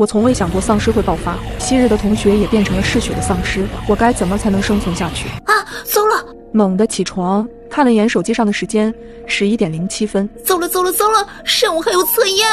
我从未想过丧尸会爆发，昔日的同学也变成了嗜血的丧尸，我该怎么才能生存下去？啊，糟了！猛地起床，看了眼手机上的时间，11点07分。糟了！上午还有测验，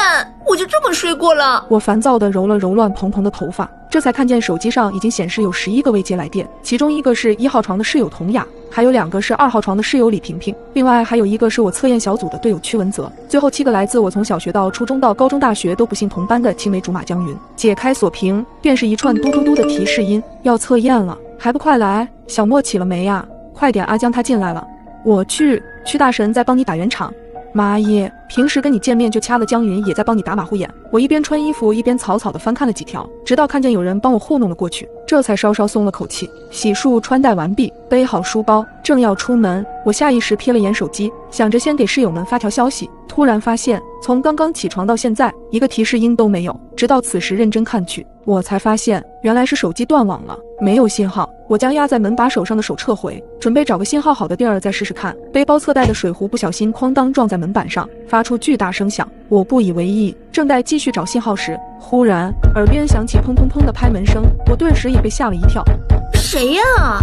我就这么睡过了。我烦躁地揉了揉乱蓬蓬的头发，这才看见手机上已经显示有11个未接来电，其中1个是1号床的室友童雅，还有2个是2号床的室友李萍萍，另外还有1个是我测验小组的队友屈文泽，最后7个来自我从小学到初中到高中大学都不幸同班的青梅竹马江云。解开锁屏，便是一串嘟嘟嘟的提示音，要测验了，还不快来？小莫起了没呀？快点，阿江他进来了。我去，屈大神在帮你打圆场。妈耶，平时跟你见面就掐了，江云也在帮你打马虎眼。我一边穿衣服一边草草地翻看了几条，直到看见有人帮我糊弄了过去，这才稍稍松了口气。洗漱穿戴完毕，背好书包，正要出门，我下意识瞥了眼手机，想着先给室友们发条消息，突然发现从刚刚起床到现在一个提示音都没有，直到此时认真看去，我才发现原来是手机断网了，没有信号。我将压在门把手上的手撤回，准备找个信号好的地儿再试试看。背包侧带的水壶不小心哐当撞在门板上，发出巨大声响。我不以为意，正待继续找信号时，忽然耳边响起砰砰砰的拍门声，我顿时也被吓了一跳。谁呀？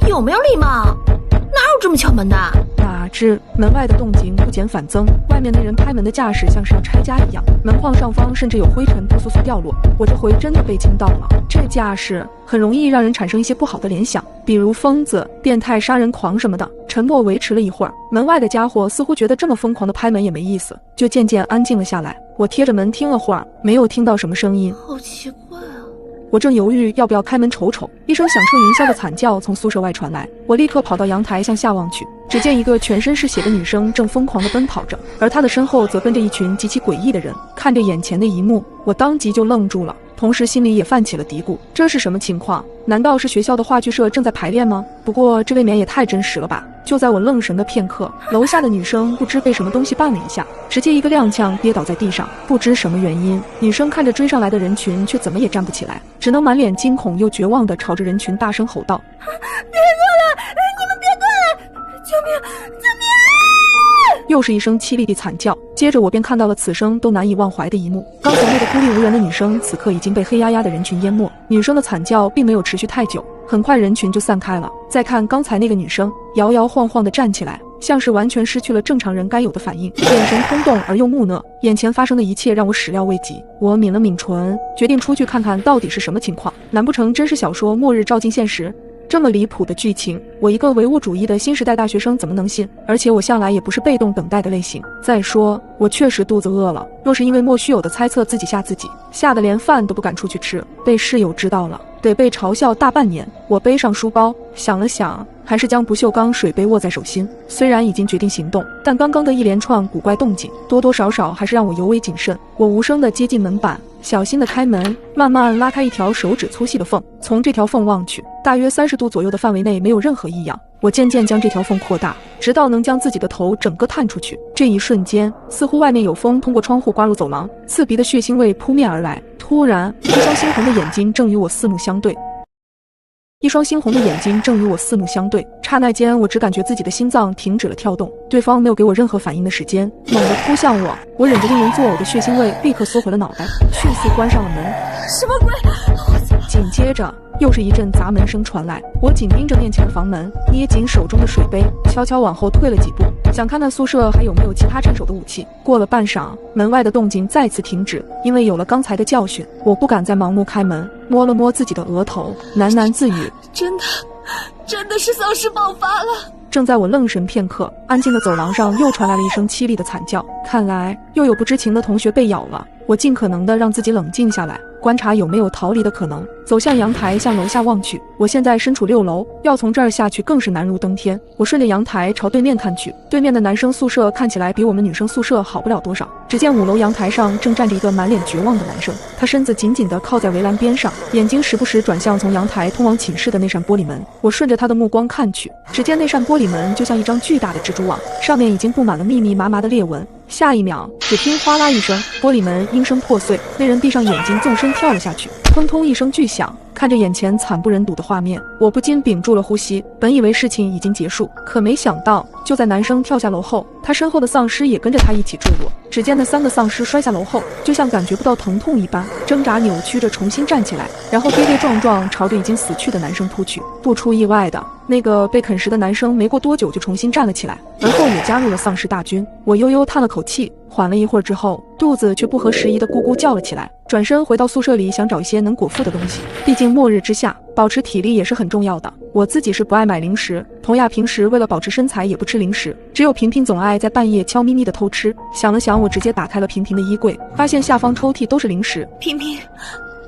有没有礼貌？哪有这么敲门的？哪知门外的动静不减反增，外面的人拍门的架势像是要拆家一样，门框上方甚至有灰尘扑簌簌掉落。我这回真的被惊到了，这架势很容易让人产生一些不好的联想，比如疯子、变态杀人狂什么的。沉默维持了一会儿，门外的家伙似乎觉得这么疯狂的拍门也没意思，就渐渐安静了下来。我贴着门听了会儿，没有听到什么声音。好奇怪啊！我正犹豫要不要开门瞅瞅，一声响彻云霄的惨叫从宿舍外传来。我立刻跑到阳台向下望去，只见一个全身是血的女生正疯狂地奔跑着，而她的身后则跟着一群极其诡异的人。看着眼前的一幕，我当即就愣住了，同时心里也泛起了嘀咕，这是什么情况？难道是学校的话剧社正在排练吗？不过这未免也太真实了吧。就在我愣神的片刻，楼下的女生不知被什么东西绊了一下，直接一个踉跄跌倒在地上。不知什么原因，女生看着追上来的人群，却怎么也站不起来，只能满脸惊恐又绝望地朝着人群大声吼道：别过来！你们别过来！救命！救命！又是一声凄厉的惨叫，接着我便看到了此生都难以忘怀的一幕。刚才那个孤立无援的女生，此刻已经被黑压压的人群淹没。女生的惨叫并没有持续太久，很快人群就散开了。再看刚才那个女生，摇摇晃晃地站起来，像是完全失去了正常人该有的反应，眼神空洞而又木讷。眼前发生的一切让我始料未及，我抿了抿唇，决定出去看看到底是什么情况。难不成真是小说末日照进现实？这么离谱的剧情，我一个唯物主义的新时代大学生怎么能信？而且我向来也不是被动等待的类型。再说，我确实肚子饿了，若是因为莫须有的猜测自己吓自己，吓得连饭都不敢出去吃，被室友知道了，得被嘲笑大半年。我背上书包，想了想，还是将不锈钢水杯握在手心。虽然已经决定行动，但刚刚的一连串古怪动静，多多少少还是让我尤为谨慎。我无声地接近门板，小心地开门，慢慢拉开一条手指粗细的缝。从这条缝望去，大约30度左右的范围内没有任何异样。我渐渐将这条缝扩大，直到能将自己的头整个探出去。这一瞬间，似乎外面有风通过窗户刮入走廊，刺鼻的血腥味扑面而来。突然，一双猩红的眼睛正与我四目相对。刹那间，我只感觉自己的心脏停止了跳动，对方没有给我任何反应的时间，猛地扑向我。我忍着令人作呕的血腥味，立刻缩回了脑袋，迅速关上了门。什么鬼？紧接着又是一阵砸门声传来，我紧盯着面前的房门，捏紧手中的水杯，悄悄往后退了几步，想看看宿舍还有没有其他趁手的武器。过了半晌，门外的动静再次停止，因为有了刚才的教训，我不敢再盲目开门，摸了摸自己的额头，喃喃自语：真的是丧尸爆发了。正在我愣神片刻，安静的走廊上又传来了一声凄厉的惨叫，看来又有不知情的同学被咬了。我尽可能的让自己冷静下来，观察有没有逃离的可能，走向阳台，向楼下望去。我现在身处6楼，要从这儿下去更是难如登天。我顺着阳台朝对面看去，对面的男生宿舍看起来比我们女生宿舍好不了多少。只见5楼阳台上正站着一个满脸绝望的男生，他身子紧紧地靠在围栏边上，眼睛时不时转向从阳台通往寝室的那扇玻璃门。我顺着他的目光看去，只见那扇玻璃门就像一张巨大的蜘蛛网，上面已经布满了密密麻麻的裂纹。下一秒，只听哗啦一声，玻璃门应声破碎，那人闭上眼睛纵身跳了下去。砰通一声巨响，看着眼前惨不忍睹的画面，我不禁屏住了呼吸。本以为事情已经结束，可没想到，就在男生跳下楼后，他身后的丧尸也跟着他一起坠落。只见那3个丧尸摔下楼后，就像感觉不到疼痛一般，挣扎扭曲着重新站起来，然后跌跌撞撞朝着已经死去的男生扑去。不出意外的，那个被啃食的男生没过多久就重新站了起来，而后也加入了丧尸大军。我悠悠叹了口气，缓了一会儿之后，肚子却不合时宜的咕咕叫了起来。转身回到宿舍里，想找一些能果腹的东西，毕竟末日之下，保持体力也是很重要的。我自己是不爱买零食，童雅平时为了保持身材也不吃零食，只有平平总爱在半夜悄咪咪的偷吃。想了想，我直接打开了平平的衣柜，发现下方抽屉都是零食。平平，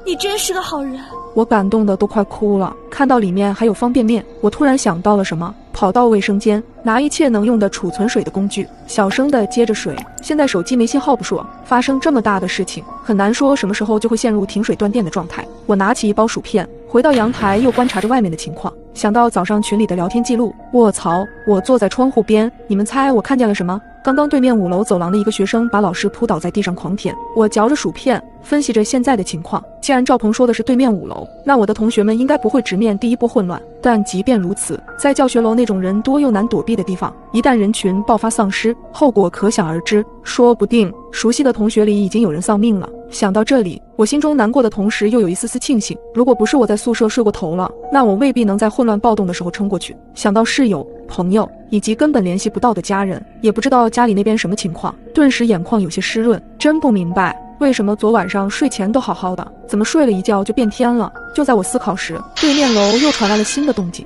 你真是个好人。我感动的都快哭了，看到里面还有方便面，我突然想到了什么，跑到卫生间拿一切能用的储存水的工具，小声的接着水。现在手机没信号不说，发生这么大的事情，很难说什么时候就会陷入停水断电的状态。我拿起一包薯片，回到阳台又观察着外面的情况，想到早上群里的聊天记录，卧槽！我坐在窗户边，你们猜我看见了什么？刚刚对面5楼走廊的一个学生把老师扑倒在地上狂舔。我嚼着薯片，分析着现在的情况。既然赵鹏说的是对面5楼，那我的同学们应该不会直面第一波混乱。但即便如此，在教学楼那种人多又难躲避的地方，一旦人群爆发丧尸，后果可想而知。说不定熟悉的同学里已经有人丧命了。想到这里，我心中难过的同时又有一丝丝庆幸，如果不是我在宿舍睡过头了，那我未必能在混乱暴动的时候撑过去。想到室友、朋友以及根本联系不到的家人，也不知道家里那边什么情况，顿时眼眶有些湿润。真不明白为什么昨晚上睡前都好好的，怎么睡了一觉就变天了？就在我思考时，对面楼又传来了新的动静。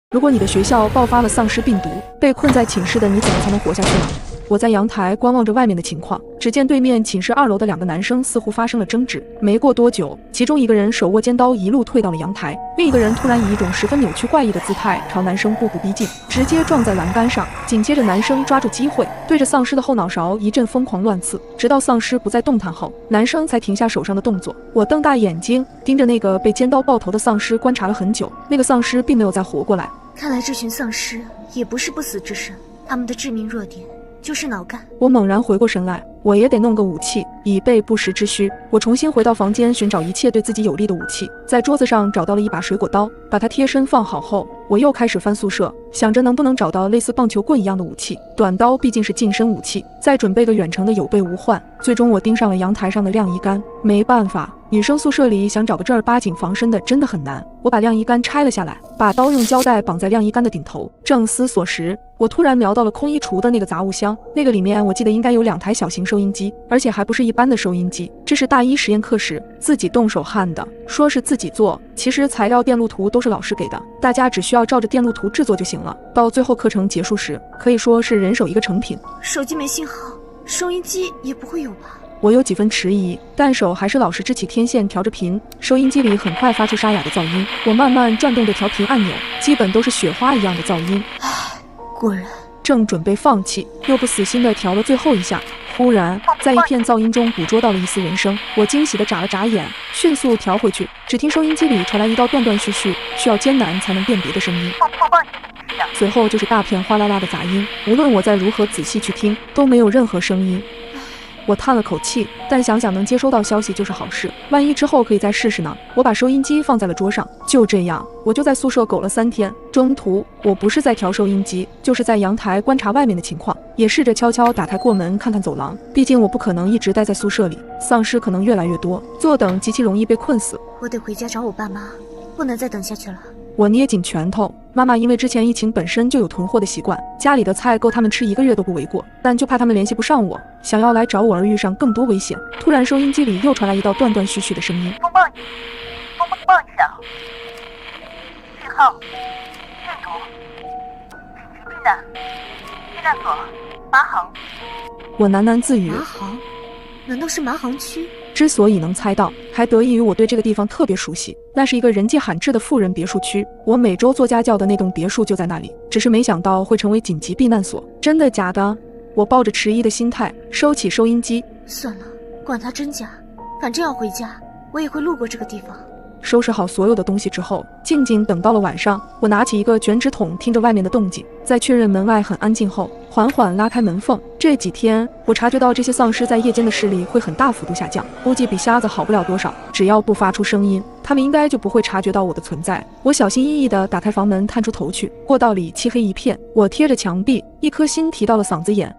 如果你的学校爆发了丧尸病毒，被困在寝室的你怎么才能活下去呢？我在阳台观望着外面的情况，只见对面寝室2楼的2个男生似乎发生了争执。没过多久，其中一个人手握尖刀一路退到了阳台，另一个人突然以一种十分扭曲怪异的姿态朝男生步步逼近，直接撞在栏杆上。紧接着男生抓住机会，对着丧尸的后脑勺一阵疯狂乱刺，直到丧尸不再动弹后，男生才停下手上的动作。我瞪大眼睛盯着那个被尖刀爆头的丧尸观察了很久，那个丧尸并没有再活过来。看来这群丧尸也不是不死之身，他们的致命弱点就是脑干。我猛然回过神来，我也得弄个武器，以备不时之需。我重新回到房间，寻找一切对自己有利的武器，在桌子上找到了一把水果刀，把它贴身放好后，我又开始翻宿舍，想着能不能找到类似棒球棍一样的武器。短刀毕竟是近身武器，再准备个远程的有备无患。最终我盯上了阳台上的晾衣杆，没办法，女生宿舍里想找个正儿八经防身的真的很难。我把晾衣杆拆了下来，把刀用胶带绑在晾衣杆的顶头。正思索时，我突然瞄到了空衣橱的那个杂物箱，那个里面我记得应该有2台小型收音机，而且还不是一般的收音机，这是大一实验课时自己动手焊的。说是自己做，其实材料电路图都是老师给的，大家只需要照着电路图制作就行了。到最后课程结束时，可以说是人手一个成品。手机没信号，收音机也不会有吧？我有几分迟疑，但手还是老实支起天线调着频，收音机里很快发出沙哑的噪音。我慢慢转动着调频按钮，基本都是雪花一样的噪音。唉，果然。正准备放弃，又不死心的调了最后一下，忽然在一片噪音中捕捉到了一丝人声。我惊喜的眨了眨眼，迅速调回去，只听收音机里传来一道断断续续、需要艰难才能辨别的声音，随后就是大片哗啦啦的杂音，无论我再如何仔细去听，都没有任何声音。我叹了口气，但想想能接收到消息就是好事，万一之后可以再试试呢。我把收音机放在了桌上，就这样，我就在宿舍苟了3天。中途我不是在调收音机，就是在阳台观察外面的情况，也试着悄悄打开过门看看走廊，毕竟我不可能一直待在宿舍里，丧尸可能越来越多，坐等极其容易被困死。我得回家找我爸妈，不能再等下去了。我捏紧拳头，妈妈因为之前疫情本身就有囤货的习惯，家里的菜够他们吃1个月都不为过，但就怕他们联系不上我，想要来找我而遇上更多危险。突然收音机里又传来一道断断续续的声音，风暴影响，信号病毒，紧急避难，避难所麻行。我喃喃自语，麻行？难道是麻行区？之所以能猜到，还得益于我对这个地方特别熟悉，那是一个人迹罕至的富人别墅区，我每周做家教的那栋别墅就在那里，只是没想到会成为紧急避难所。真的假的？我抱着迟疑的心态收起收音机。算了，管它真假，反正要回家，我也会路过这个地方。收拾好所有的东西之后，静静等到了晚上。我拿起一个卷纸筒，听着外面的动静，在确认门外很安静后，缓缓拉开门缝。这几天，我察觉到这些丧尸在夜间的视力会很大幅度下降，估计比瞎子好不了多少。只要不发出声音，他们应该就不会察觉到我的存在。我小心翼翼地打开房门，探出头去。过道里漆黑一片，我贴着墙壁，一颗心提到了嗓子眼。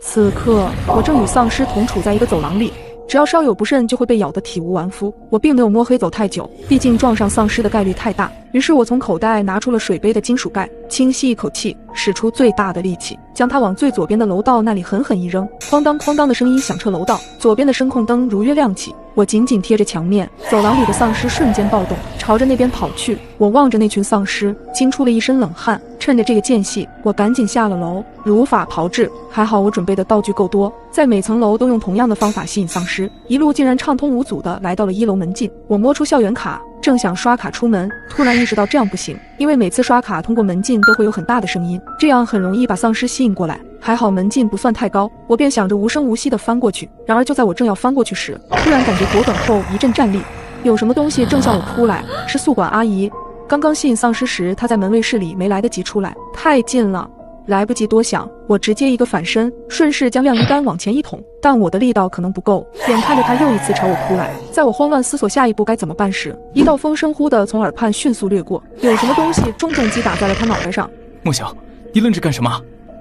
此刻，我正与丧尸同处在一个走廊里。只要稍有不慎，就会被咬得体无完肤。我并没有摸黑走太久，毕竟撞上丧尸的概率太大。于是我从口袋拿出了水杯的金属盖，轻吸一口气，使出最大的力气，将它往最左边的楼道那里狠狠一扔。哐当哐当的声音响彻楼道，左边的声控灯如约亮起。我紧紧贴着墙面，走廊里的丧尸瞬间暴动，朝着那边跑去。我望着那群丧尸，惊出了一身冷汗。趁着这个间隙，我赶紧下了楼，如法炮制。还好我准备的道具够多，在每层楼都用同样的方法吸引丧尸，一路竟然畅通无阻的来到了1楼门禁。我摸出校园卡，正想刷卡出门，突然意识到这样不行，因为每次刷卡通过门禁都会有很大的声音，这样很容易把丧尸吸引过来。还好门禁不算太高，我便想着无声无息地翻过去。然而就在我正要翻过去时，突然感觉脖梗后一阵战栗，有什么东西正向我扑来，是宿管阿姨。刚刚吸引丧尸时，她在门卫室里没来得及出来，太近了，来不及多想，我直接一个反身，顺势将晾衣杆往前一捅，但我的力道可能不够，眼看着他又一次朝我扑来。在我慌乱思索下一步该怎么办时，一道风声忽地从耳畔迅速掠过，有什么东西重重击打在了他脑袋上。莫小，你愣着干什么？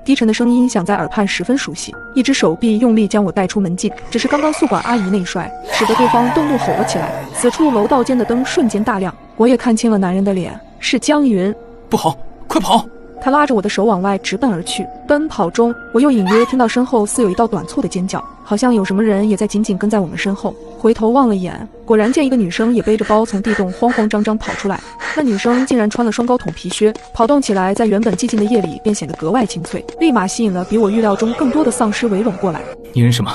低沉的声音响在耳畔，十分熟悉。一只手臂用力将我带出门禁，只是刚刚宿管阿姨那一摔，使得对方动怒吼了起来。此处楼道间的灯瞬间大亮，我也看清了男人的脸，是江云。不好，快跑！他拉着我的手往外直奔而去。奔跑中，我又隐约听到身后似有一道短促的尖叫，好像有什么人也在紧紧跟在我们身后。回头望了眼，果然见一个女生也背着包从地洞慌慌张张跑出来。那女生竟然穿了双高筒皮靴，跑动起来在原本寂静的夜里便显得格外清脆，立马吸引了比我预料中更多的丧尸围拢过来。你忍什么？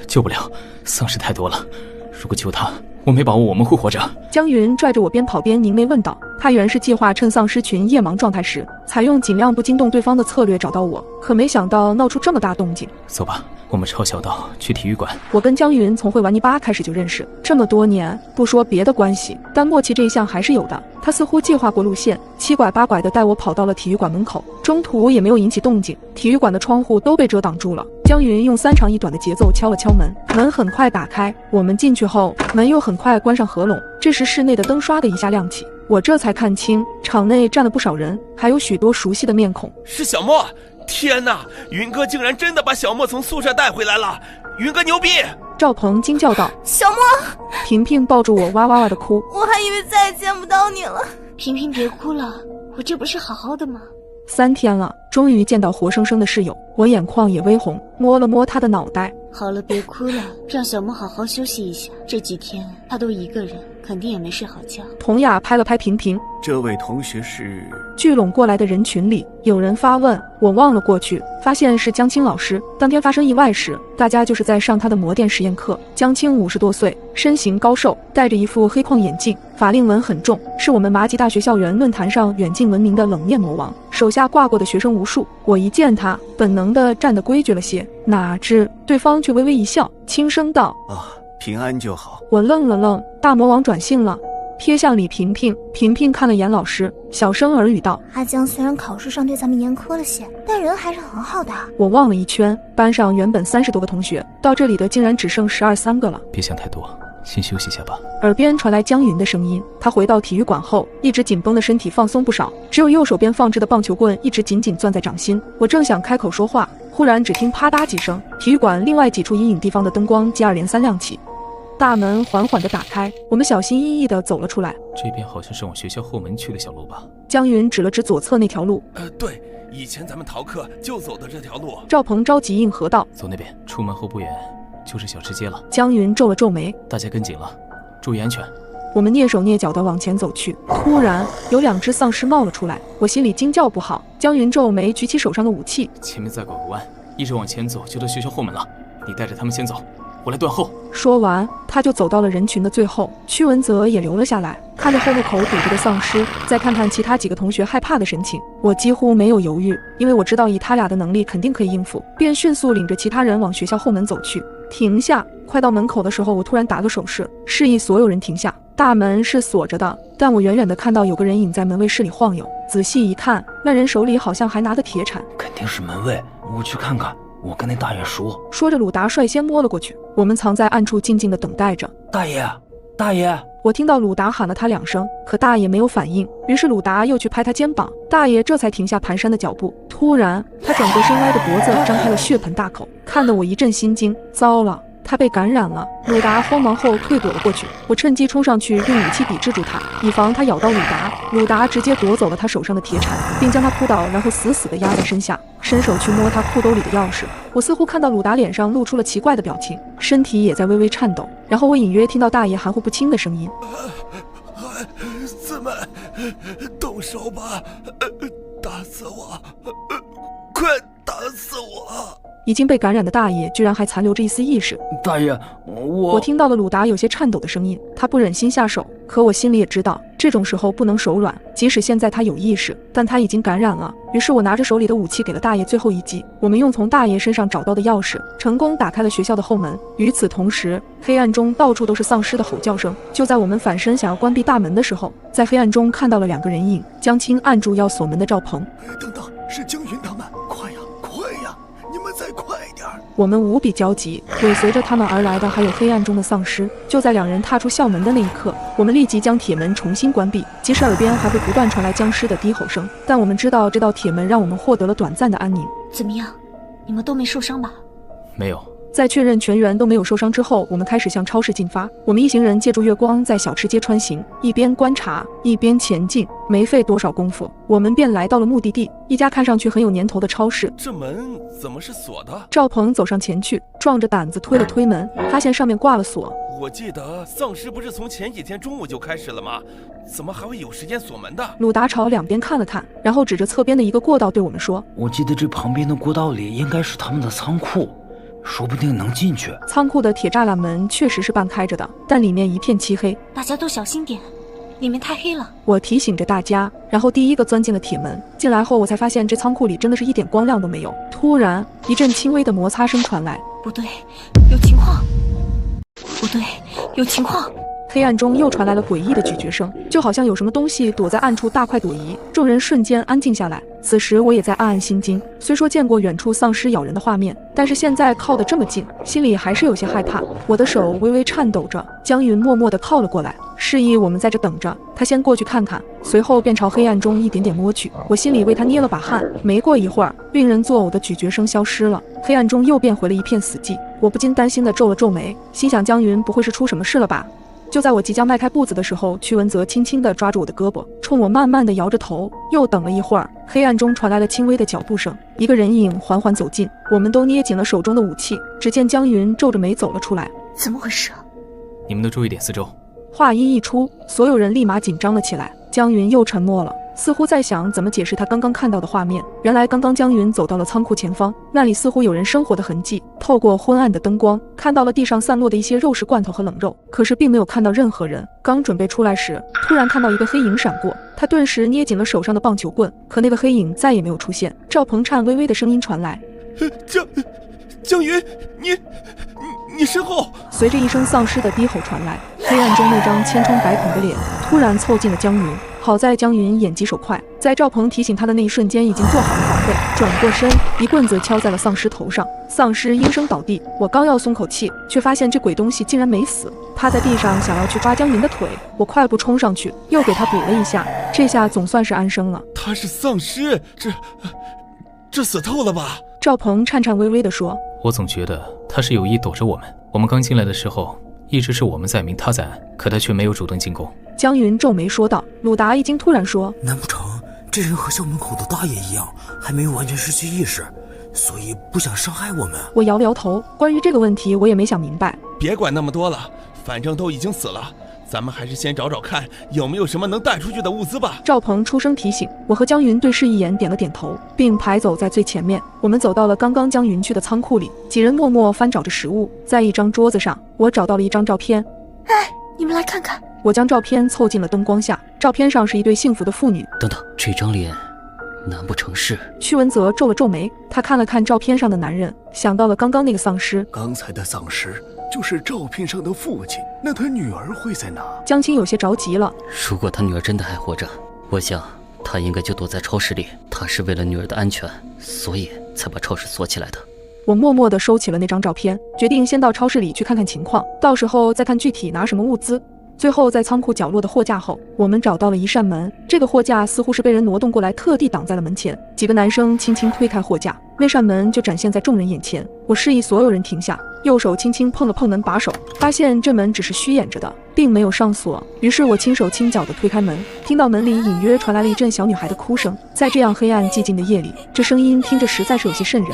救不了，丧尸太多了，如果救他，我没把握我们会活着。江云拽着我边跑边凝眉问道，他原是计划趁丧尸群夜盲状态时，采用尽量不惊动对方的策略找到我，可没想到闹出这么大动静。走吧，我们抄小道去体育馆。我跟江云从会玩泥巴开始就认识，这么多年，不说别的关系，但默契这一项还是有的。他似乎计划过路线，七拐八拐地带我跑到了体育馆门口，中途也没有引起动静，体育馆的窗户都被遮挡住了。江云用3长1短的节奏敲了敲门，门很快打开，我们进去后，门又很快关上合拢。这时室内的灯刷的一下亮起，我这才看清场内站了不少人，还有许多熟悉的面孔。是小莫！天哪，云哥竟然真的把小莫从宿舍带回来了！云哥牛逼！赵鹏惊叫道。小莫！萍萍抱住我哇哇哇的哭，我还以为再也见不到你了。萍萍别哭了，我这不是好好的吗？3天了，终于见到活生生的室友，我眼眶也微红，摸了摸他的脑袋。好了，别哭了，让小莫好好休息一下。这几天他都一个人，肯定也没睡好觉。童雅拍了拍萍萍，这位同学是？聚拢过来的人群里，有人发问，我望了过去，发现是江青老师。当天发生意外时，大家就是在上他的魔电实验课。江青50多岁，身形高瘦，戴着一副黑框眼镜，法令纹很重，是我们麻吉大学校园论坛上远近闻名的冷面魔王，手下挂过的学生无数。我一见他，本能地站得规矩了些，哪知对方却微微一笑，轻声道：平安就好。我愣了愣，大魔王转性了，瞥向李萍萍。萍萍看了眼老师，小声耳语道：阿江虽然考试上对咱们严苛了些，但人还是很好的。我望了一圈，班上原本30多个同学，到这里的竟然只剩12、13个了。别想太多，先休息一下吧。耳边传来江云的声音，他回到体育馆后，一直紧绷的身体放松不少，只有右手边放置的棒球棍一直紧紧攥在掌心。我正想开口说话，忽然只听啪嗒几声，体育馆另外几处阴影地方的灯光接二连三亮起，大门缓缓地打开，我们小心翼翼地走了出来。这边好像是往学校后门去的小路吧？江云指了指左侧那条路。对，以前咱们逃课就走的这条路。赵鹏着急应和道：走那边，出门后不远就是小吃街了。江云皱了皱眉，大家跟紧了，注意安全。我们蹑手蹑脚地往前走去，突然有2只丧尸冒了出来，我心里惊叫不好。江云皱眉，举起手上的武器，前面再拐个弯，一直往前走就到学校后门了，你带着他们先走，我来断后。说完，他就走到了人群的最后。屈文泽也留了下来，看着后路口堵着的丧尸，再看看其他几个同学害怕的神情，我几乎没有犹豫，因为我知道以他俩的能力肯定可以应付，便迅速领着其他人往学校后门走去。停下！快到门口的时候，我突然打个手势，示意所有人停下。大门是锁着的，但我远远地看到有个人影在门卫室里晃悠。仔细一看，那人手里好像还拿着铁铲。肯定是门卫，我去看看，我跟那大爷说。说着，鲁达率先摸了过去。我们藏在暗处，静静地等待着。大爷，大爷！我听到鲁达喊了他2声，可大爷没有反应。于是鲁达又去拍他肩膀，大爷这才停下蹒跚的脚步。突然，他转过身，歪的脖子张开了血盆大口，看得我一阵心惊。糟了！他被感染了。鲁达慌忙后退躲了过去，我趁机冲上去，用武器抵制住他，以防他咬到鲁达。鲁达直接夺走了他手上的铁铲，并将他扑倒，然后死死地压在身下，伸手去摸他裤兜里的钥匙。我似乎看到鲁达脸上露出了奇怪的表情，身体也在微微颤抖。然后我隐约听到大爷含糊不清的声音：孩子们，动手吧，打死我，快打死我！已经被感染的大爷居然还残留着一丝意识。大爷，我听到了鲁达有些颤抖的声音，他不忍心下手，可我心里也知道，这种时候不能手软。即使现在他有意识，但他已经感染了。于是我拿着手里的武器给了大爷最后一击。我们用从大爷身上找到的钥匙，成功打开了学校的后门。与此同时，黑暗中到处都是丧尸的吼叫声。就在我们反身想要关闭大门的时候，在黑暗中看到了2个人影，将青按住要锁门的赵鹏。等等，是江云他们，快呀，快呀！你们再快点！我们无比焦急，尾随着他们而来的还有黑暗中的丧尸。就在2人踏出校门的那一刻，我们立即将铁门重新关闭，即使耳边还会不断传来僵尸的低吼声，但我们知道这道铁门让我们获得了短暂的安宁。怎么样？你们都没受伤吧？没有。在确认全员都没有受伤之后，我们开始向超市进发。我们一行人借助月光在小吃街穿行，一边观察一边前进。没费多少功夫，我们便来到了目的地，一家看上去很有年头的超市。这门怎么是锁的？赵鹏走上前去，壮着胆子推了推门，发现上面挂了锁。我记得丧尸不是从前几天中午就开始了吗？怎么还会有时间锁门的？鲁达朝2边看了看，然后指着侧边的一个过道对我们说：我记得这旁边的过道里应该是他们的仓库，说不定能进去。仓库的铁栅栏门确实是半开着的，但里面一片漆黑，大家都小心点，里面太黑了。我提醒着大家，然后第一个钻进了铁门。进来后，我才发现这仓库里真的是一点光亮都没有。突然，一阵轻微的摩擦声传来。不对，有情况！不对，有情况！黑暗中又传来了诡异的咀嚼声，就好像有什么东西躲在暗处大快朵颐。众人瞬间安静下来。此时我也在暗暗心惊，虽说见过远处丧尸咬人的画面，但是现在靠得这么近，心里还是有些害怕。我的手微微颤抖着，江云默默地靠了过来，示意我们在这等着。他先过去看看，随后便朝黑暗中一点点摸去。我心里为他捏了把汗。没过一会儿，令人作呕的咀嚼声消失了，黑暗中又变回了一片死寂。我不禁担心地皱了皱眉，心想江云不会是出什么事了吧？就在我即将迈开步子的时候，屈文泽轻轻地抓住我的胳膊，冲我慢慢地摇着头。又等了一会儿，黑暗中传来了轻微的脚步声，一个人影缓缓走近。我们都捏紧了手中的武器，只见江云皱着眉走了出来。怎么回事？你们都注意点四周。话音一出，所有人立马紧张了起来。江云又沉默了，似乎在想怎么解释他刚刚看到的画面。原来刚刚江云走到了仓库前方，那里似乎有人生活的痕迹。透过昏暗的灯光，看到了地上散落的一些肉食罐头和冷肉，可是并没有看到任何人。刚准备出来时，突然看到一个黑影闪过，他顿时捏紧了手上的棒球棍，可那个黑影再也没有出现。赵鹏颤巍巍的声音传来：江云，你身后。随着一声丧尸的低吼传来，黑暗中那张千疮百孔的脸突然凑近了江云。好在江云眼疾手快，在赵鹏提醒他的那一瞬间已经做好了防备，转过身一棍子敲在了丧尸头上，丧尸应声倒地。我刚要松口气，却发现这鬼东西竟然没死，趴在地上想要去抓江云的腿。我快步冲上去，又给他补了一下，这下总算是安生了。他是丧尸，这死透了吧？赵鹏颤颤巍巍地说：我总觉得他是有意躲着我们。我们刚进来的时候，一直是我们在明他在暗，可他却没有主动进攻。江云皱眉说道。鲁达一惊，突然说：难不成这人和校门口的大爷一样，还没有完全失去意识，所以不想伤害我们？我摇了摇头，关于这个问题我也没想明白。别管那么多了，反正都已经死了，咱们还是先找找看有没有什么能带出去的物资吧。赵鹏出声提醒，我和江云对视一眼，点了点头，并排走在最前面。我们走到了刚刚江云去的仓库里，几人默默翻找着食物。在一张桌子上，我找到了一张照片。哎，你们来看看。我将照片凑近了灯光下，照片上是一对幸福的父女。等等，这张脸难不成是……屈文泽皱了皱眉，他看了看照片上的男人，想到了刚刚那个丧尸。刚才的丧尸就是照片上的父亲，那他女儿会在哪？江青有些着急了。如果他女儿真的还活着，我想他应该就躲在超市里。他是为了女儿的安全，所以才把超市锁起来的。我默默地收起了那张照片，决定先到超市里去看看情况，到时候再看具体拿什么物资。最后在仓库角落的货架后，我们找到了一扇门，这个货架似乎是被人挪动过来，特地挡在了门前。几个男生轻轻推开货架，那扇门就展现在众人眼前。我示意所有人停下，右手轻轻碰了碰门把手，发现这门只是虚掩着的，并没有上锁。于是我轻手轻脚地推开门，听到门里隐约传来了一阵小女孩的哭声。在这样黑暗寂静的夜里，这声音听着实在是有些瘆人。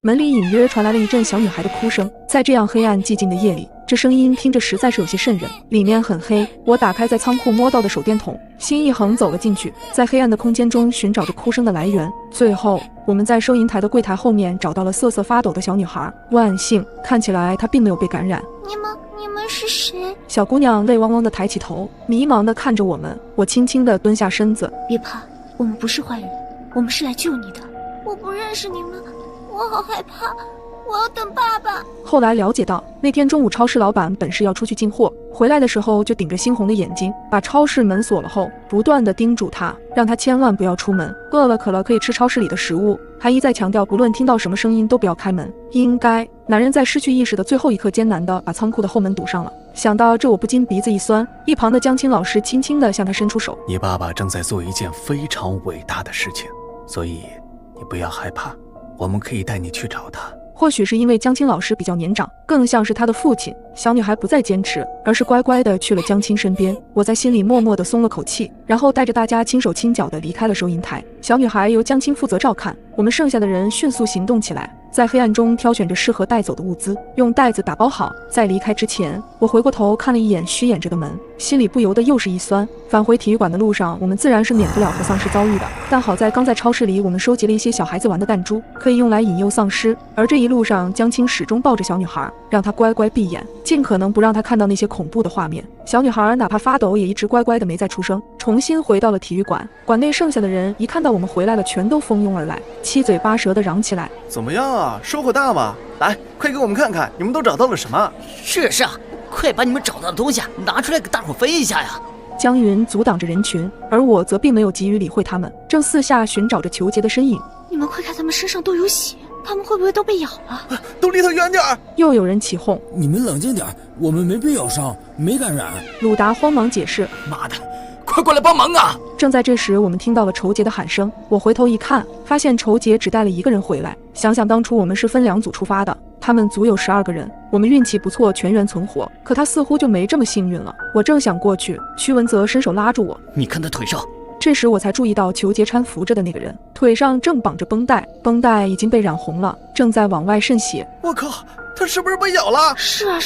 门里隐约传来了一阵小女孩的哭声，在这样黑暗寂静的夜里，这声音听着实在是有些瘆人。里面很黑，我打开在仓库摸到的手电筒，心一横走了进去，在黑暗的空间中寻找着哭声的来源。最后，我们在收银台的柜台后面找到了瑟瑟发抖的小女孩。万幸，看起来她并没有被感染。你们是谁？小姑娘泪汪汪地抬起头，迷茫地看着我们。我轻轻地蹲下身子，别怕，我们不是坏人，我们是来救你的。我不认识你们，我好害怕，我要等爸爸。后来了解到，那天中午超市老板本是要出去进货，回来的时候就顶着猩红的眼睛，把超市门锁了后，不断地叮嘱他，让他千万不要出门，饿了渴了可以吃超市里的食物，还一再强调不论听到什么声音都不要开门。应该男人在失去意识的最后一刻艰难地把仓库的后门堵上了。想到这，我不禁鼻子一酸。一旁的江青老师轻轻地向他伸出手，你爸爸正在做一件非常伟大的事情，所以你不要害怕，我们可以带你去找他。或许是因为江青老师比较年长，更像是他的父亲，小女孩不再坚持，而是乖乖地去了江青身边。我在心里默默地松了口气，然后带着大家轻手轻脚地离开了收银台。小女孩由江青负责照看，我们剩下的人迅速行动起来，在黑暗中挑选着适合带走的物资，用袋子打包好。在离开之前，我回过头看了一眼虚掩着的门，心里不由得又是一酸。返回体育馆的路上，我们自然是免不了和丧尸遭遇的，但好在刚在超市里我们收集了一些小孩子玩的弹珠，可以用来引诱丧尸。而这一路上，江青始终抱着小女孩，让她乖乖闭眼，尽可能不让她看到那些恐怖的画面。小女孩哪怕发抖，也一直乖乖的没再出声。重新回到了体育馆，馆内剩下的人一看到我们回来了，全都蜂拥而来，七嘴八舌的嚷起来：怎么样啊，收获大吗？来，快给我们看看，你们都找到了什么？是啊，快把你们找到的东西拿出来给大伙分一下呀！江云阻挡着人群，而我则并没有急于理会他们，正四下寻找着裘杰的身影。你们快看，他们身上都有血，他们会不会都被咬了？都离他远点！又有人起哄：你们冷静点，我们没被咬伤，没感染。鲁达慌忙解释：妈的，快过来帮忙啊！正在这时，我们听到了仇杰的喊声。我回头一看，发现仇杰只带了一个人回来。想想当初我们是分两组出发的，他们足有12个人，我们运气不错，全员存活。可他似乎就没这么幸运了。我正想过去，屈文泽伸手拉住我：你看他腿上。这时我才注意到裘杰搀扶着的那个人腿上正绑着绷带，绷带已经被染红了，正在往外渗血。我靠，他是不是被咬了？是啊，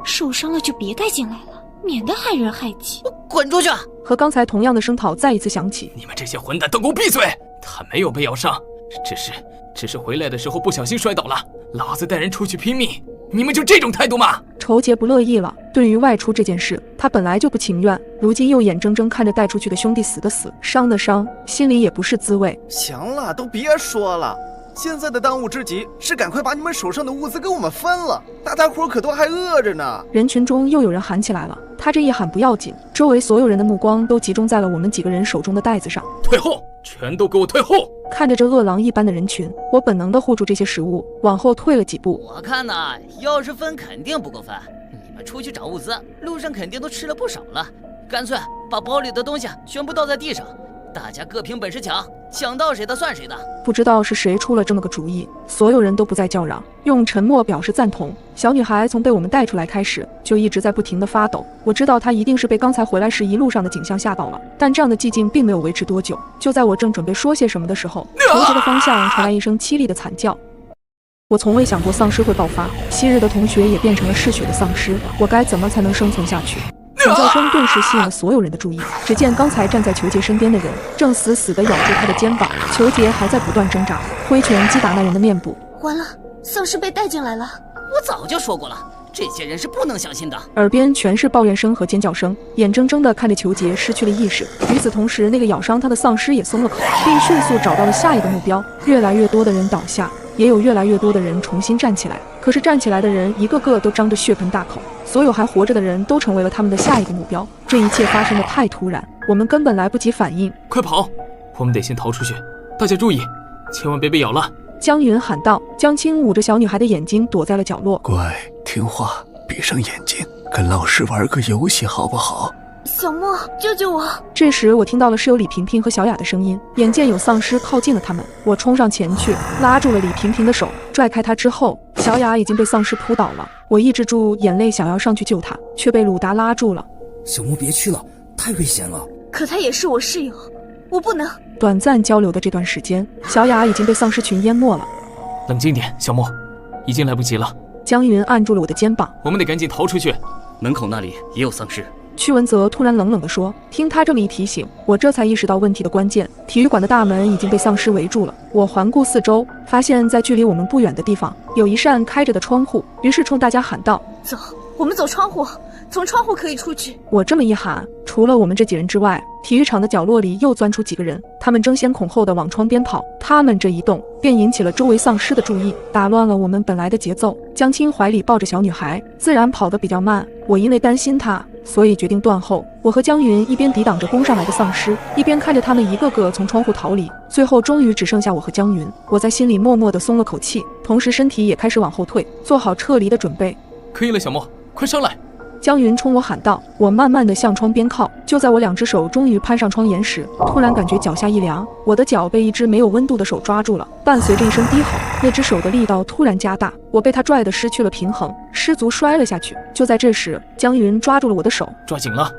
受伤了就别带进来了，免得害人害己。滚出去！和刚才同样的声讨再一次响起。你们这些混蛋都给我闭嘴！他没有被咬伤，只是回来的时候不小心摔倒了。老子带人出去拼命，你们就这种态度吗？仇杰不乐意了，对于外出这件事，他本来就不情愿，如今又眼睁睁看着带出去的兄弟死的死，伤的伤，心里也不是滋味。行了，都别说了。现在的当务之急是赶快把你们手上的物资给我们分了，大家伙可都还饿着呢。人群中又有人喊起来了，他这一喊不要紧，周围所有人的目光都集中在了我们几个人手中的袋子上。退后，全都给我退后！看着这饿狼一般的人群，我本能地护住这些食物，往后退了几步。我看呐，要是分肯定不够分，你们出去找物资，路上肯定都吃了不少了，干脆把包里的东西全部倒在地上，大家各凭本事抢，抢到谁的算谁的。不知道是谁出了这么个主意，所有人都不再叫嚷，用沉默表示赞同。小女孩从被我们带出来开始，就一直在不停地发抖。我知道她一定是被刚才回来时一路上的景象吓到了，但这样的寂静并没有维持多久。就在我正准备说些什么的时候，仇杰的方向传来一声凄厉的惨叫。我从未想过丧尸会爆发，昔日的同学也变成了嗜血的丧尸，我该怎么才能生存下去？惨叫声顿时吸引了所有人的注意。只见刚才站在裘杰身边的人正死死地咬住他的肩膀，裘杰还在不断挣扎，挥拳击打那人的面部。完了，丧尸被带进来了。我早就说过了，这些人是不能相信的。耳边全是抱怨声和尖叫声，眼睁睁地看着裘杰失去了意识。与此同时，那个咬伤他的丧尸也松了口，并迅速找到了下一个目标。越来越多的人倒下，也有越来越多的人重新站起来。可是站起来的人一个个都张着血盆大口，所有还活着的人都成为了他们的下一个目标。这一切发生的太突然，我们根本来不及反应。快跑！我们得先逃出去，大家注意，千万别被咬了。江云喊道。江青捂着小女孩的眼睛躲在了角落。乖，听话，闭上眼睛，跟老师玩个游戏好不好？小莫，救救我！这时我听到了室友李萍萍和小雅的声音，眼见有丧尸靠近了他们，我冲上前去拉住了李萍萍的手，拽开她之后，小雅已经被丧尸扑倒了。我抑制住眼泪想要上去救她，却被鲁达拉住了。小莫别去了，太危险了。可他也是我室友，我不能。短暂交流的这段时间，小雅已经被丧尸群淹没了。冷静点，小莫，已经来不及了。江云按住了我的肩膀，我们得赶紧逃出去。门口那里也有丧尸。屈文泽突然冷冷地说。听他这么一提醒，我这才意识到问题的关键。体育馆的大门已经被丧尸围住了。我环顾四周，发现在距离我们不远的地方有一扇开着的窗户，于是冲大家喊道：走，我们走窗户，从窗户可以出去。我这么一喊，除了我们这几人之外，体育场的角落里又钻出几个人，他们争先恐后地往窗边跑。他们这一动便引起了周围丧尸的注意，打乱了我们本来的节奏。江青怀里抱着小女孩，自然跑得比较慢。我因为担心她，所以决定断后。我和江云一边抵挡着攻上来的丧尸，一边看着他们一个个从窗户逃离。最后终于只剩下我和江云，我在心里默默地松了口气，同时身体也开始往后退，做好撤离的准备。可以了，小莫，快上来！江云冲我喊道。我慢慢地向窗边靠，就在我两只手终于攀上窗沿时，突然感觉脚下一凉，我的脚被一只没有温度的手抓住了，伴随着一声低吼，那只手的力道突然加大，我被他拽得失去了平衡，失足摔了下去。就在这时，江云抓住了我的手，抓紧了，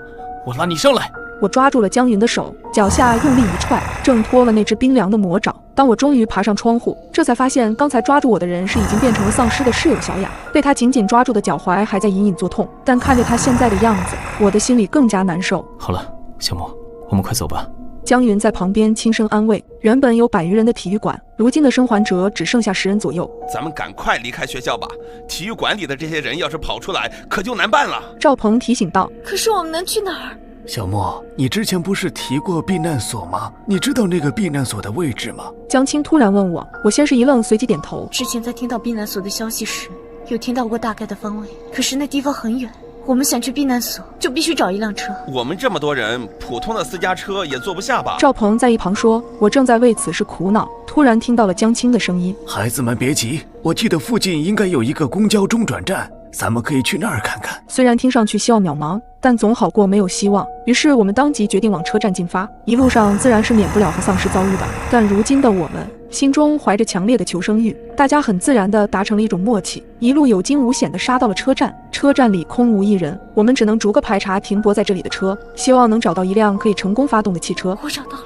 我拉你上来。我抓住了江云的手，脚下用力一踹，挣脱了那只冰凉的魔爪。当我终于爬上窗户，这才发现刚才抓住我的人是已经变成了丧尸的室友小雅，被他紧紧抓住的脚踝还在隐隐作痛，但看着他现在的样子，我的心里更加难受。好了，小莫，我们快走吧。江云在旁边轻声安慰。原本有100余人的体育馆，如今的生还者只剩下10人左右。咱们赶快离开学校吧，体育馆里的这些人要是跑出来，可就难办了。赵鹏提醒道。可是我们能去哪儿？小莫，你之前不是提过避难所吗？你知道那个避难所的位置吗？江青突然问我，我先是一愣，随即点头。之前在听到避难所的消息时，有听到过大概的方位，可是那地方很远，我们想去避难所就必须找一辆车。我们这么多人，普通的私家车也坐不下吧？赵鹏在一旁说。我正在为此事苦恼，突然听到了江青的声音。孩子们别急，我记得附近应该有一个公交中转站，咱们可以去那儿看看。虽然听上去希望渺茫，但总好过没有希望。于是我们当即决定往车站进发。一路上自然是免不了和丧尸遭遇的，但如今的我们心中怀着强烈的求生欲，大家很自然地达成了一种默契，一路有惊无险地杀到了车站。车站里空无一人，我们只能逐个排查停泊在这里的车，希望能找到一辆可以成功发动的汽车。我找到了，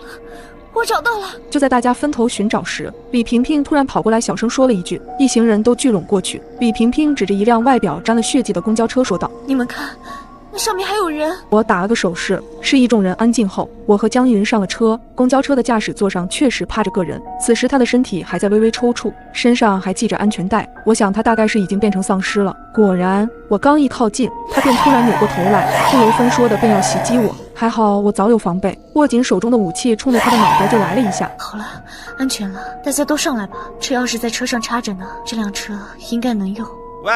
我找到了！就在大家分头寻找时，李萍萍突然跑过来小声说了一句，一行人都聚拢过去。李萍萍指着一辆外表沾了血迹的公交车说道：你们看，那上面还有人。我打了个手势，示意众人安静后，我和江云上了车。公交车的驾驶座上确实趴着个人，此时他的身体还在微微抽搐，身上还系着安全带。我想他大概是已经变成丧尸了。果然，我刚一靠近，他便突然扭过头来，不由分说的便要袭击我。还好我早有防备，握紧手中的武器，冲着他的脑袋就来了一下。好了，安全了，大家都上来吧。车钥匙在车上插着呢，这辆车应该能用。喂，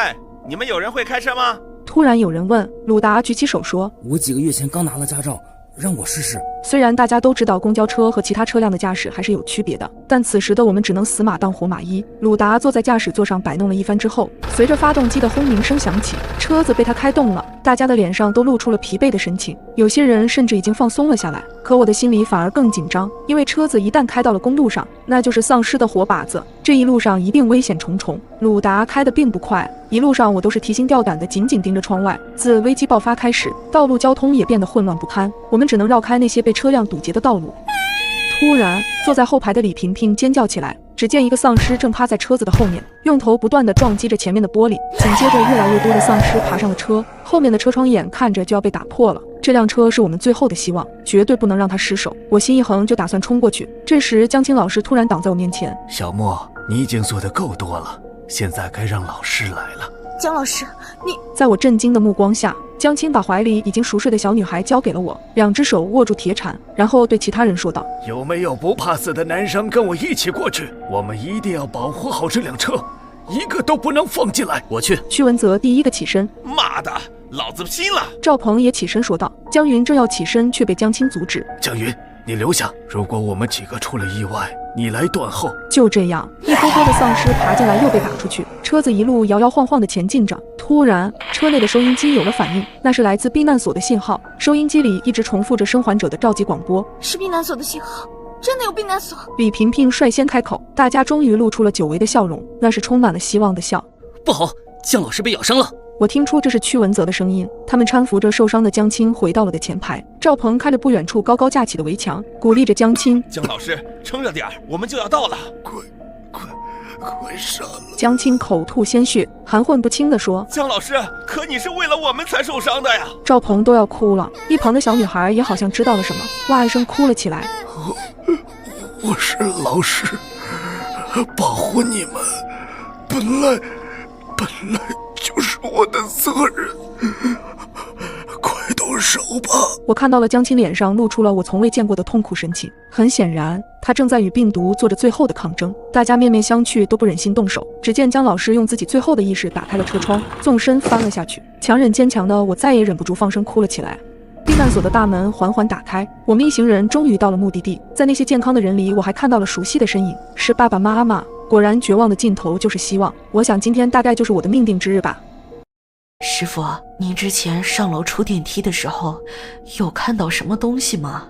你们有人会开车吗？突然有人问。鲁达举起手说：我几个月前刚拿了驾照，让我试试。虽然大家都知道公交车和其他车辆的驾驶还是有区别的，但此时的我们只能死马当活马医。鲁达坐在驾驶座上摆弄了一番之后，随着发动机的轰鸣声响起，车子被他开动了。大家的脸上都露出了疲惫的神情，有些人甚至已经放松了下来。可我的心里反而更紧张，因为车子一旦开到了公路上，那就是丧尸的活靶子，这一路上一定危险重重。鲁达开得并不快，一路上我都是提心吊胆的紧紧盯着窗外。自危机爆发开始，道路交通也变得混乱不堪，我们只能绕开那些被车辆堵截的道路。突然，坐在后排的李萍萍尖叫起来，只见一个丧尸正趴在车子的后面，用头不断地撞击着前面的玻璃。紧接着，越来越多的丧尸爬上了车，后面的车窗眼看着就要被打破了。这辆车是我们最后的希望，绝对不能让它失手。我心一横，就打算冲过去。这时，江青老师突然挡在我面前：小莫，你已经做得够多了，现在该让老师来了。江老师，你……在我震惊的目光下，江青把怀里已经熟睡的小女孩交给了我，2只手握住铁铲，然后对其他人说道：有没有不怕死的男生跟我一起过去？我们一定要保护好这辆车，一个都不能放进来。我去。屈文泽第一个起身。妈的，老子拼了！赵鹏也起身说道。江云正要起身，却被江青阻止。江云，你留下，如果我们几个出了意外，你来断后。就这样，一波波的丧尸爬进来，又被打出去。车子一路摇摇晃晃地前进着。突然，车内的收音机有了反应，那是来自避难所的信号。收音机里一直重复着生还者的召集广播。是避难所的信号，真的有避难所。李萍萍率先开口，大家终于露出了久违的笑容，那是充满了希望的笑。不好，江老师被咬伤了。我听出这是屈文泽的声音，他们搀扶着受伤的江青回到了的前排。赵鹏开着不远处高高架起的围墙，鼓励着江青：江老师，撑着点，我们就要到了。快上了！江青口吐鲜血，含混不清地说：江老师，可你是为了我们才受伤的呀！赵鹏都要哭了，一旁的小女孩也好像知道了什么，哇一声哭了起来。我是老师，保护你们，本来就是我的责任。快动手吧！我看到了江青脸上露出了我从未见过的痛苦神情，很显然他正在与病毒做着最后的抗争。大家面面相觑，都不忍心动手。只见江老师用自己最后的意识打开了车窗，纵身翻了下去。强忍坚强的我再也忍不住放声哭了起来。避难所的大门缓缓打开，我们一行人终于到了目的地。在那些健康的人里，我还看到了熟悉的身影，是爸爸妈妈。果然，绝望的尽头就是希望。我想今天大概就是我的命定之日吧。师傅，您之前上楼出电梯的时候，有看到什么东西吗？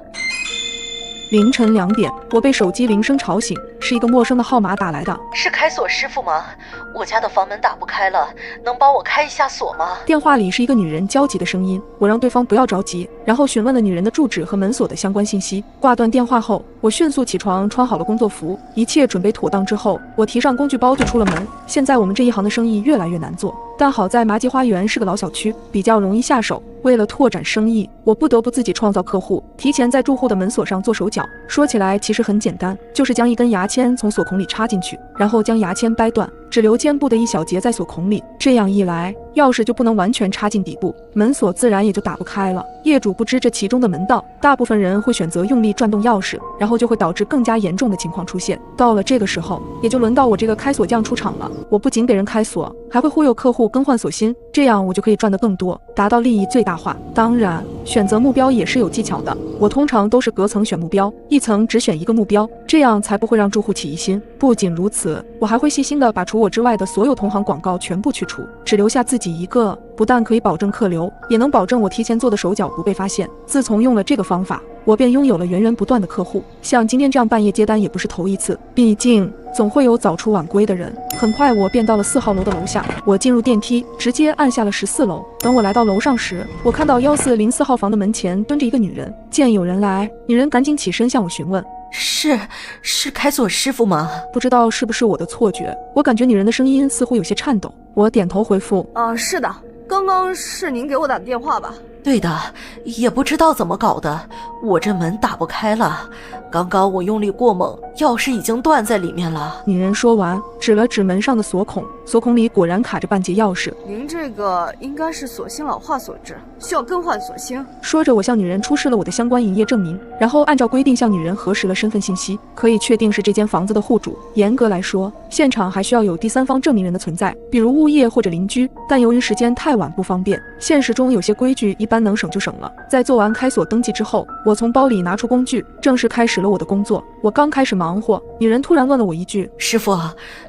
凌晨2点，我被手机铃声吵醒，是一个陌生的号码打来的。是开锁师傅吗？我家的房门打不开了，能帮我开一下锁吗？电话里是一个女人焦急的声音，我让对方不要着急，然后询问了女人的住址和门锁的相关信息。挂断电话后，我迅速起床，穿好了工作服，一切准备妥当之后，我提上工具包就出了门。现在我们这一行的生意越来越难做，但好在麻吉花园是个老小区，比较容易下手。为了拓展生意，我不得不自己创造客户，提前在住户的门锁上做手脚。说起来其实很简单，就是将一根牙签从锁孔里插进去，然后将牙签掰断，只留肩部的一小节在锁孔里。这样一来，钥匙就不能完全插进底部，门锁自然也就打不开了。业主不知这其中的门道，大部分人会选择用力转动钥匙，然后就会导致更加严重的情况出现。到了这个时候，也就轮到我这个开锁匠出场了。我不仅给人开锁，还会忽悠客户更换锁芯，这样我就可以赚得更多，达到利益最大化。当然，选择目标也是有技巧的，我通常都是隔层选目标，一层只选一个目标，这样才不会让住户起疑心。不仅如此，我还会细心的把除我之外的所有同行广告全部去除，只留下自己一个，不但可以保证客流，也能保证我提前做的手脚不被发现。自从用了这个方法，我便拥有了源源不断的客户，像今天这样半夜接单也不是头一次，毕竟总会有早出晚归的人。很快我便到了4号楼的楼下，我进入电梯，直接按下了14楼。等我来到楼上时，我看到1404号房的门前蹲着一个女人，见有人来，女人赶紧起身向我询问：是开锁师傅吗？不知道是不是我的错觉，我感觉女人的声音似乎有些颤抖。我点头回复：是的，刚刚是您给我打的电话吧？对的，也不知道怎么搞的，我这门打不开了。刚刚我用力过猛，钥匙已经断在里面了。女人说完，指了指门上的锁孔，锁孔里果然卡着半截钥匙。您这个应该是锁芯老化所致，需要更换锁芯。说着，我向女人出示了我的相关营业证明，然后按照规定向女人核实了身份信息，可以确定是这间房子的户主。严格来说，现场还需要有第三方证明人的存在，比如物业或者邻居，但由于时间太晚不方便，现实中有些规矩一般能省就省了。在做完开锁登记之后，我从包里拿出工具，正式开始了我的工作。我刚开始忙活，女人突然问了我一句：师傅，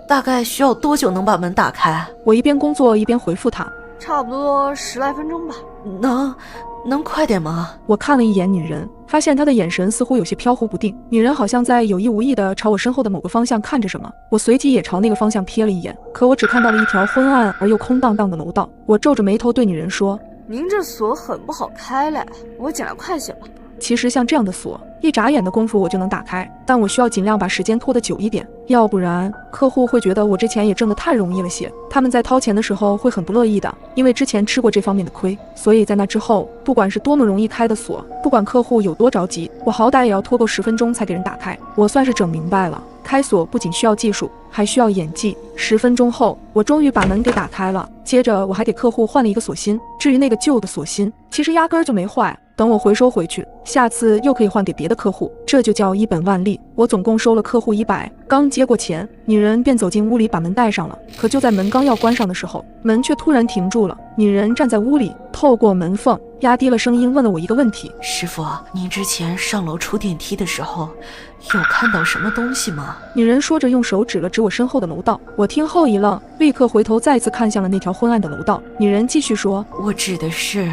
大概需要多久能把门打开？我一边工作一边回复她：差不多10来分钟吧。能快点吗？我看了一眼女人，发现她的眼神似乎有些飘忽不定。女人好像在有意无意地朝我身后的某个方向看着什么，我随即也朝那个方向瞥了一眼，可我只看到了一条昏暗而又空荡荡的楼道。我皱着眉头对女人说：您这锁很不好开嘞，我尽量快些吧。其实像这样的锁，一眨眼的功夫我就能打开，但我需要尽量把时间拖得久一点，要不然客户会觉得我这钱也挣得太容易了些，他们在掏钱的时候会很不乐意的，因为之前吃过这方面的亏。所以在那之后，不管是多么容易开的锁，不管客户有多着急，我好歹也要拖够10分钟才给人打开。我算是整明白了，开锁不仅需要技术，还需要演技。10分钟后，我终于把门给打开了。接着我还给客户换了一个锁芯，至于那个旧的锁芯，其实压根儿就没坏。等我回收回去，下次又可以换给别的客户，这就叫一本万利。我总共收了客户100，刚接过钱，女人便走进屋里把门带上了。可就在门刚要关上的时候，门却突然停住了。女人站在屋里，透过门缝压低了声音问了我一个问题：师傅，您之前上楼出电梯的时候，有看到什么东西吗？女人说着用手指了指我身后的楼道。我听后一愣，立刻回头再次看向了那条昏暗的楼道。女人继续说：我指的是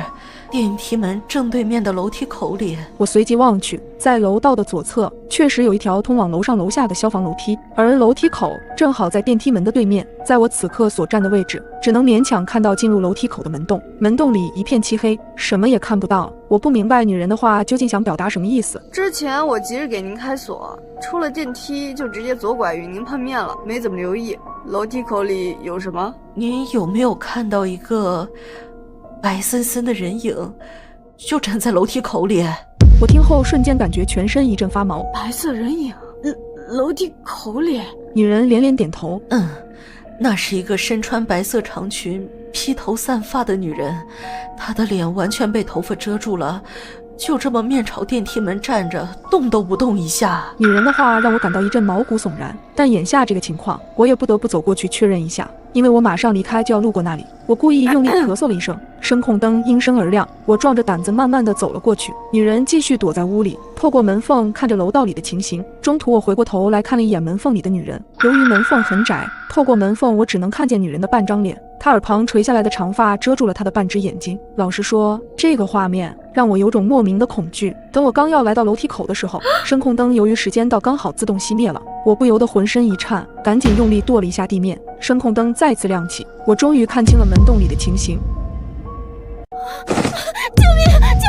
电梯门正对面的楼梯口里。我随即望去，在楼道的左侧确实有一条通往楼上楼下的消防楼梯，而楼梯口正好在电梯门的对面。在我此刻所站的位置，只能勉强看到进入楼梯口的门洞，门洞里一片漆黑，什么也看不到。我不明白女人的话究竟想表达什么意思。之前我急着给您开锁，出了电梯就直接左拐与您碰面了，没怎么留意楼梯口里有什么。您有没有看到一个白森森的人影，就站在楼梯口里？我听后瞬间感觉全身一阵发毛。白色人影，楼梯口里。女人连连点头。那是一个身穿白色长裙、披头散发的女人，她的脸完全被头发遮住了，就这么面朝电梯门站着，动都不动一下。女人的话让我感到一阵毛骨悚然，但眼下这个情况，我也不得不走过去确认一下，因为我马上离开就要路过那里。我故意用力咳嗽了一声，声控灯应声而亮。我壮着胆子慢慢地走了过去。女人继续躲在屋里，透过门缝看着楼道里的情形。中途我回过头来看了一眼门缝里的女人，由于门缝很窄，透过门缝我只能看见女人的半张脸，她耳旁垂下来的长发遮住了她的半只眼睛。老实说，这个画面让我有种莫名的恐惧。等我刚要来到楼梯口的时候，声控灯由于时间到刚好自动熄灭了，我不由得浑身一颤，赶紧用力跺了一下地面。声控灯再次亮起，我终于看清了门洞里的情形。救命！救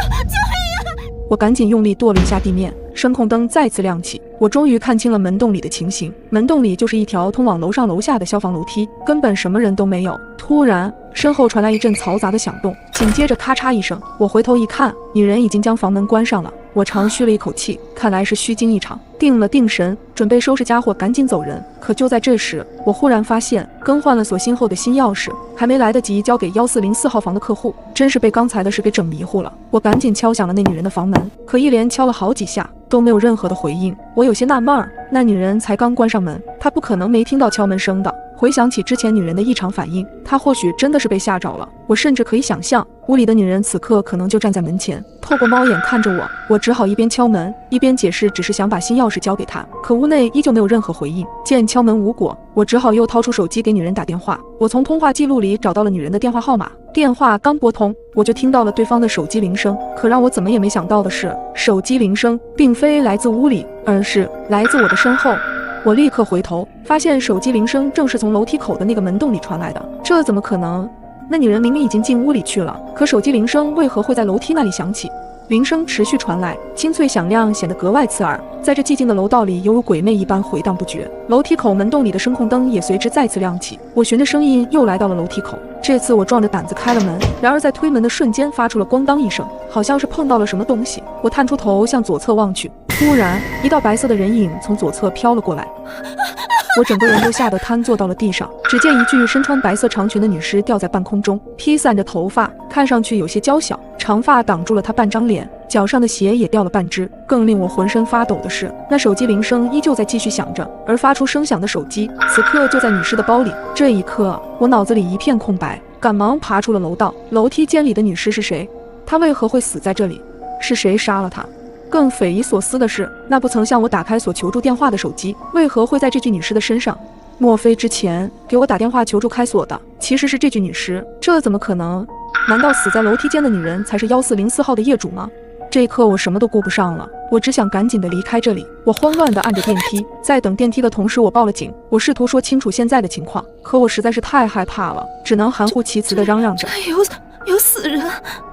命！我赶紧用力跺了一下地面，声控灯再次亮起，我终于看清了门洞里的情形。门洞里就是一条通往楼上楼下的消防楼梯，根本什么人都没有。突然，身后传来一阵嘈杂的响动，紧接着咔嚓一声，我回头一看，女人已经将房门关上了。我长吁了一口气，看来是虚惊一场，定了定神，准备收拾家伙赶紧走人。可就在这时，我忽然发现更换了锁芯后的新钥匙还没来得及交给1404号房的客户，真是被刚才的事给整迷糊了。我赶紧敲响了那女人的房门，可一连敲了好几下都没有任何的回应。我有些纳闷儿，那女人才刚关上门，她不可能没听到敲门声的。回想起之前女人的异常反应，她或许真的是被吓着了。我甚至可以想象，屋里的女人此刻可能就站在门前，透过猫眼看着我。我只好一边敲门一边解释，只是想把新钥匙交给她。可屋内依旧没有任何回应。见敲门无果，我只好又掏出手机给女人打电话。我从通话记录里找到了女人的电话号码，电话刚拨通，我就听到了对方的手机铃声。可让我怎么也没想到的是，手机铃声并非来自屋里，而是来自我的身后。我立刻回头，发现手机铃声正是从楼梯口的那个门洞里传来的。这怎么可能？那女人明明已经进屋里去了，可手机铃声为何会在楼梯那里响起？铃声持续传来，清脆响亮，显得格外刺耳，在这寂静的楼道里犹如鬼魅一般回荡不绝。楼梯口门洞里的声控灯也随之再次亮起，我循着声音又来到了楼梯口。这次我壮着胆子开了门，然而在推门的瞬间发出了咣当一声，好像是碰到了什么东西。我探出头向左侧望去，突然一道白色的人影从左侧飘了过来，我整个人都吓得瘫坐到了地上。只见一具身穿白色长裙的女尸吊在半空中，披散着头发，看上去有些娇小，长发挡住了她半张脸，脚上的鞋也掉了半只。更令我浑身发抖的是，那手机铃声依旧在继续响着，而发出声响的手机此刻就在女尸的包里。这一刻，我脑子里一片空白，赶忙爬出了楼道。楼梯间里的女尸是谁？她为何会死在这里？是谁杀了她？更匪夷所思的是，那不曾向我打开所求助电话的手机，为何会在这具女尸的身上？莫非之前给我打电话求助开锁的其实是这具女尸？这怎么可能？难道死在楼梯间的女人才是1404号的业主吗？这一刻我什么都顾不上了，我只想赶紧的离开这里。我慌乱地按着电梯，在等电梯的同时我报了警。我试图说清楚现在的情况，可我实在是太害怕了，只能含糊其辞地嚷嚷着有死人。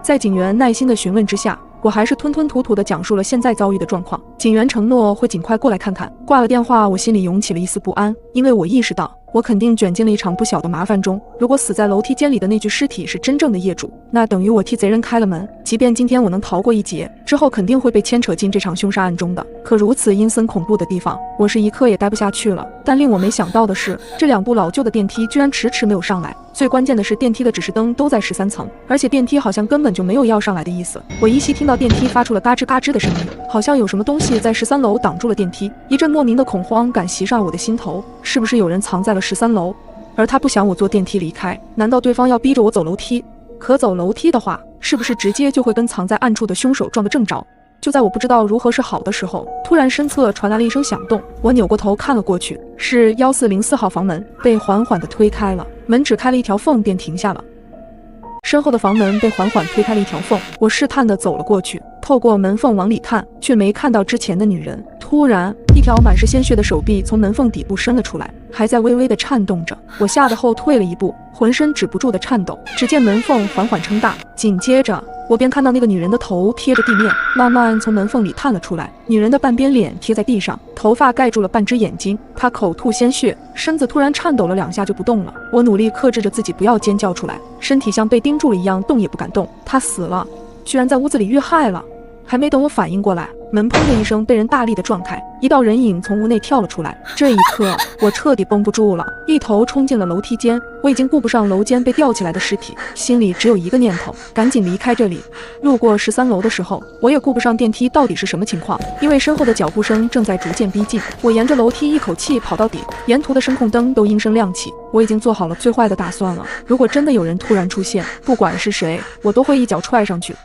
在警员耐心的询问之下，我还是吞吞吐吐地讲述了现在遭遇的状况。警员承诺会尽快过来看看。挂了电话，我心里涌起了一丝不安，因为我意识到我肯定卷进了一场不小的麻烦中。如果死在楼梯间里的那具尸体是真正的业主，那等于我替贼人开了门。即便今天我能逃过一劫，之后肯定会被牵扯进这场凶杀案中的。可如此阴森恐怖的地方，我是一刻也待不下去了。但令我没想到的是，这2部老旧的电梯居然迟迟没有上来。最关键的是，电梯的指示灯都在13层，而且电梯好像根本就没有要上来的意思。我依稀听到电梯发出了嘎吱嘎吱的声音，好像有什么东西在13楼挡住了电梯。一阵莫名的恐慌感袭上我的心头，是不是有人藏在了13楼？而他不想我坐电梯离开，难道对方要逼着我走楼梯？可走楼梯的话，是不是直接就会跟藏在暗处的凶手撞个正着？就在我不知道如何是好的时候，突然身侧传来了一声响动，我扭过头看了过去，是1404号房门被缓缓地推开了，门只开了一条缝便停下了。身后的房门被缓缓推开了一条缝，我试探地走了过去，透过门缝往里看，却没看到之前的女人。突然，一条满是鲜血的手臂从门缝底部伸了出来，还在微微地颤动着。我吓得后退了一步，浑身止不住的颤抖。只见门缝缓缓撑大，紧接着我便看到那个女人的头贴着地面，慢慢从门缝里探了出来。女人的半边脸贴在地上，头发盖住了半只眼睛，她口吐鲜血，身子突然颤抖了2下就不动了。我努力克制着自己不要尖叫出来，身体像被钉住了一样，动也不敢动。她死了，居然在屋子里遇害了。还没等我反应过来，门砰的一声被人大力的撞开，一道人影从屋内跳了出来。这一刻，我彻底绷不住了，一头冲进了楼梯间。我已经顾不上楼间被吊起来的尸体，心里只有一个念头，赶紧离开这里。路过13楼的时候，我也顾不上电梯到底是什么情况，因为身后的脚步声正在逐渐逼近。我沿着楼梯一口气跑到底，沿途的声控灯都应声亮起。我已经做好了最坏的打算了，如果真的有人突然出现，不管是谁，我都会一脚踹上去。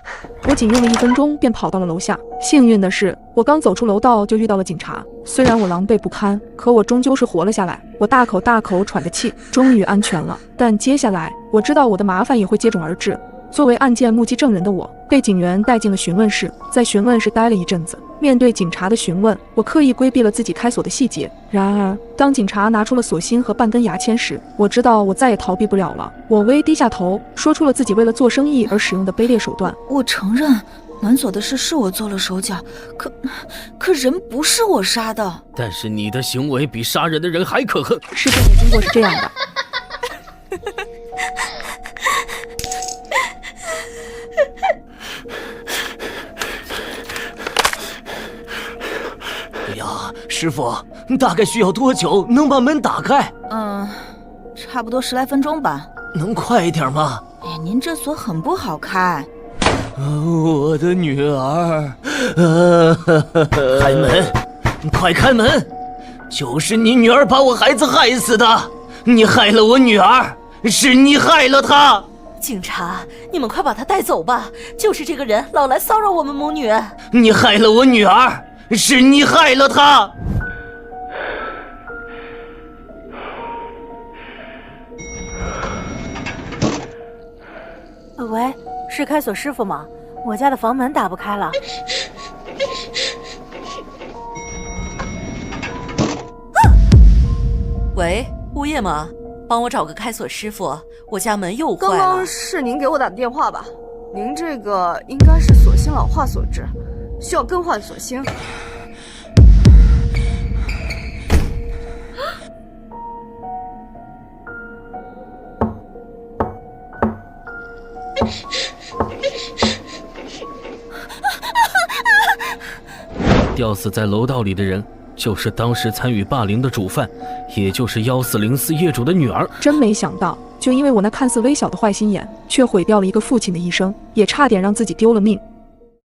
我仅用了1分钟便跑到了楼下，幸运的是，我刚走出楼道就遇到了警察。虽然我狼狈不堪，可我终究是活了下来。我大口大口喘着气，终于安全了。但接下来，我知道我的麻烦也会接踵而至。作为案件目击证人的我，被警员带进了询问室，在询问室待了一阵子。面对警察的询问，我刻意规避了自己开锁的细节。然而，当警察拿出了锁芯和半根牙签时，我知道我再也逃避不了了。我微低下头，说出了自己为了做生意而使用的卑劣手段。我承认，门锁的事是我做了手脚，可人不是我杀的。但是你的行为比杀人的人还可恨。事件的经过是这样的。哎呀，师傅，大概需要多久能把门打开？差不多10来分钟吧。能快一点吗？哎，您这锁很不好开。我的女儿，开门，快开门！就是你女儿把我孩子害死的，你害了我女儿，是你害了她。警察，你们快把她带走吧！就是这个人老来骚扰我们母女。你害了我女儿，是你害了她。喂，是开锁师傅吗？我家的房门打不开了。喂，物业吗？帮我找个开锁师傅，我家门又坏了。刚刚是您给我打的电话吧？您这个应该是锁芯老化所致，需要更换锁芯。吊死在楼道里的人，就是当时参与霸凌的主犯，也就是1404业主的女儿。真没想到，就因为我那看似微小的坏心眼，却毁掉了一个父亲的一生，也差点让自己丢了命。